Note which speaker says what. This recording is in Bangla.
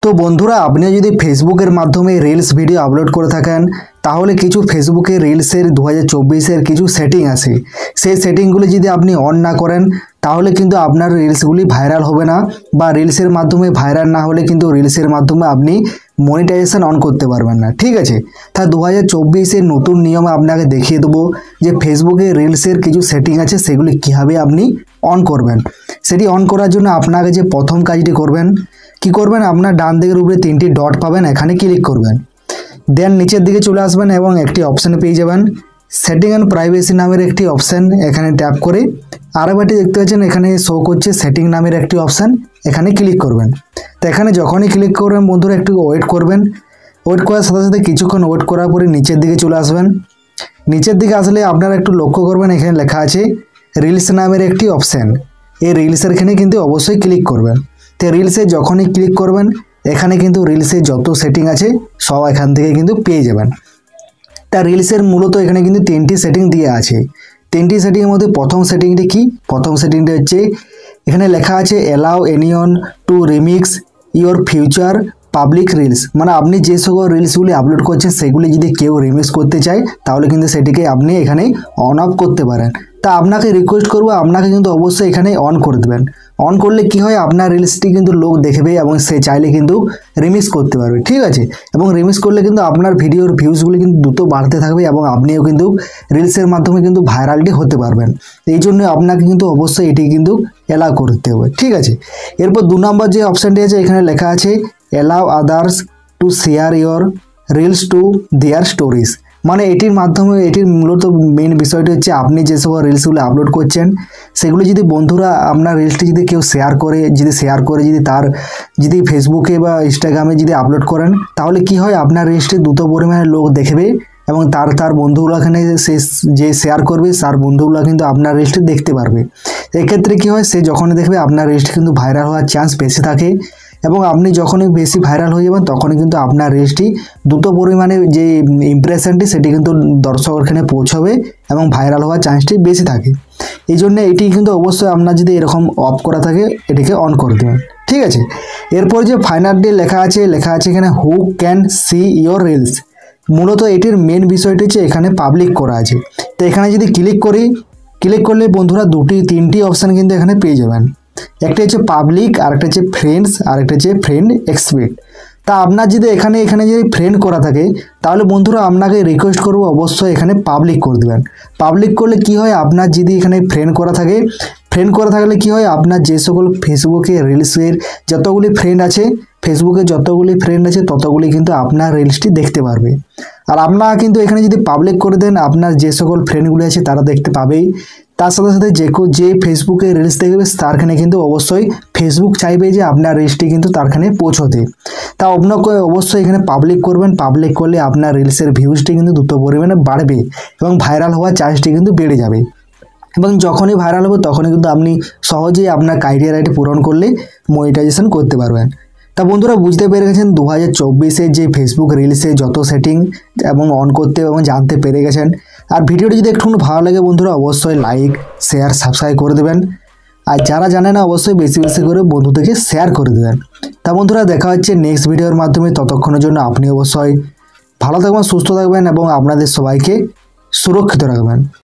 Speaker 1: তো বন্ধুরা, আপনি যদি ফেসবুকের মাধ্যমে রিলস ভিডিও আপলোড করে থাকেন, তাহলে কিছু ফেসবুকে রিলসের 2024-এর কিছু সেটিং আছে। সেই সেটিংগুলি যদি আপনি অন না করেন, তাহলে কিন্তু আপনার রিলসগুলি ভাইরাল হবে না, বা রিলসের মাধ্যমে ভাইরাল না হলে কিন্তু রিলসের মাধ্যমে আপনি মনিটাইজেশন অন করতে পারবেন না। ঠিক আছে, তা 2024-এর নতুন নিয়মে আপনাকে দেখিয়ে দেবো যে ফেসবুকে রিলসের কিছু সেটিং আছে, সেগুলি কীভাবে আপনি অন করবেন। সেটি অন করার জন্য আপনাকে যে প্রথম কাজটি করবেন, কি করবেন, আপনার ডান দিকের উপরে 3টি ডট পাবেন, এখানে ক্লিক করবেন। দেন নিচের দিকে চলে আসবেন এবং একটি অপশান পেয়ে যাবেন সেটিং অ্যান্ড প্রাইভেসি নামের একটি অপশান। এখানে ট্যাপ করে আরেকটি দেখতে পাচ্ছেন এখানে শো করছে সেটিং নামের একটি অপশান, এখানে ক্লিক করবেন। তো এখানে যখনই ক্লিক করবেন বন্ধুরা, একটু ওয়েট করবেন। ওয়েট করার সাথে সাথে কিছুক্ষণ ওয়েট করার পরে নিচের দিকে চলে আসবেন। নিচের দিকে আসলে আপনারা একটু লক্ষ্য করবেন, এখানে লেখা আছে রিলস নামের একটি অপশান। এই রিলসের এখানে কিন্তু অবশ্যই ক্লিক করবেন। তো রিলসে যখনই ক্লিক করবেন, এখানে কিন্তু রিলসে যত সেটিং আছে সব এখান থেকে কিন্তু পেয়ে যাবেন। তা রিলসের মূলত এখানে কিন্তু 3টি সেটিং দিয়ে আছে। 3টি সেটিংয়ের মধ্যে প্রথম সেটিংটি কি? প্রথম সেটিংটা হচ্ছে এখানে লেখা আছে allow anyone to remix your future public reels. মানে আপনি যে সকল রিলসগুলি আপলোড করছেন সেগুলি যদি কেউ রিমিক্স করতে চায়, তাহলে কিন্তু সেটিকে আপনি এখানে অন অফ করতে পারেন। তা আপনাকে রিকোয়েস্ট করবো, আপনাকে কিন্তু অবশ্যই এখানে অন করে দেবেন। অন করলে কি হয়, আপনার রিলসটি কিন্তু লোক দেখবে এবং সে চাইলে কিন্তু রিমিক্স করতে পারবে। ঠিক আছে, এবং রিমিক্স করলে কিন্তু আপনার ভিডিওর ভিউজগুলি কিন্তু দ্রুত বাড়তে থাকবে এবং আপনিও কিন্তু রিলসের মাধ্যমে কিন্তু ভাইরালটি হতে পারবেন। এই জন্য আপনাকে কিন্তু অবশ্যই এটি কিন্তু অ্যালাউ করতে হবে। ঠিক আছে, এরপর 2 নম্বর যে অপশানটি আছে এখানে লেখা আছে allow others to share your reels to their stories. মানে এটির মাধ্যমে এটির মূলত মেন বিষয়টি হচ্ছে আপনি যে সকল রিলসগুলো আপলোড করছেন সেগুলো যদি বন্ধুরা আপনার রিলসটি যদি কেউ শেয়ার করে যদি ফেসবুকে বা ইনস্টাগ্রামে যদি আপলোড করেন, তাহলে কি হয়, আপনার রিলসটি দ্রুত পরিমাণে লোক দেখবে এবং তার বন্ধুগুলো এখানে যে শেয়ার করবে তার বন্ধুগুলো কিন্তু আপনার রিলসটি দেখতে পারবে। এক্ষেত্রে কি হয়, সে যখনই দেখবে আপনার রিলসটি কিন্তু ভাইরাল হওয়ার চান্স বেশি থাকে এবং আপনি যখনই বেশি ভাইরাল হয়ে যাবেন তখনই কিন্তু আপনার রিলসটি দ্রুত পরিমাণে যে ইমপ্রেশনটি সেটি কিন্তু দর্শকের এখানে পৌঁছবে এবং ভাইরাল হওয়ার চান্সটি বেশি থাকে। এই জন্য এটি কিন্তু অবশ্যই আপনার যদি এরকম অফ করা থাকে এটিকে অন করে দেবেন। ঠিক আছে, এরপর যে ফাইনালটি লেখা আছে এখানে who can see your reels. মূলত এটির মেন বিষয়টি হচ্ছে এখানে পাবলিক করা আছে। তো এখানে যদি ক্লিক করলে বন্ধুরা 3টি অপশান কিন্তু এখানে পেয়ে যাবেন। একটা হচ্ছে পাবলিক, আরেকটা হচ্ছে ফ্রেন্ডস, আরেকটা হচ্ছে ফ্রেন্ড এক্সপেক্ট। তা আপনার যদি এখানে যদি ফ্রেন্ড করা থাকে, তাহলে বন্ধুরা আপনাকে রিকোয়েস্ট করবো অবশ্যই এখানে পাবলিক করে দেবেন। পাবলিক করলে কি হয়, আপনার যদি এখানে ফ্রেন্ড করা থাকলে কি হয়, আপনার যে সকল ফেসবুকে রিলসের যতগুলি ফ্রেন্ড আছে ততগুলি কিন্তু আপনার রিলসটি দেখতে পারবে। আর আপনারা কিন্তু এখানে যদি পাবলিক করে দেন, আপনার যে সকল ফ্রেন্ডগুলি আছে তারা দেখতে পাবেই। তার সাথে সাথে যে ফেসবুকে রিলস দেখবে তারখানে কিন্তু অবশ্যই ফেসবুক চাইবে যে আপনার রিলসটি কিন্তু তারখানে পৌঁছতে। তা আপনাকে অবশ্যই এখানে পাবলিক করবেন। পাবলিক করলে আপনার রিলসের ভিউজটি কিন্তু দ্রুত পরিমাণে বাড়বে এবং ভাইরাল হওয়ার চান্সটি কিন্তু বেড়ে যাবে। এবং যখনই ভাইরাল হবে তখনই কিন্তু আপনি সহজেই আপনার ক্রাইটেরিয়াটি পূরণ করলে মনিটাইজেশন করতে পারবেন। তা বন্ধুরা, বুঝতে পেরে গেছেন 2024-এর যে ফেসবুক রিলসে যত সেটিং এবং অন করতে এবং জানতে পেরে গেছেন। আর ভিডিওটি যদি একটু ভালো লাগে বন্ধুরা, অবশ্যই লাইক শেয়ার সাবস্ক্রাইব করে দেবেন। আর যারা জানে না অবশ্যই বেশি বেশি করে বন্ধুদেরকে শেয়ার করে দেবেন। তা বন্ধুরা, দেখা হচ্ছে নেক্সট ভিডিওর মাধ্যমে। ততক্ষণের জন্য আপনি অবশ্যই ভালো থাকবেন, সুস্থ থাকবেন এবং আপনাদের সবাইকে সুরক্ষিত রাখবেন।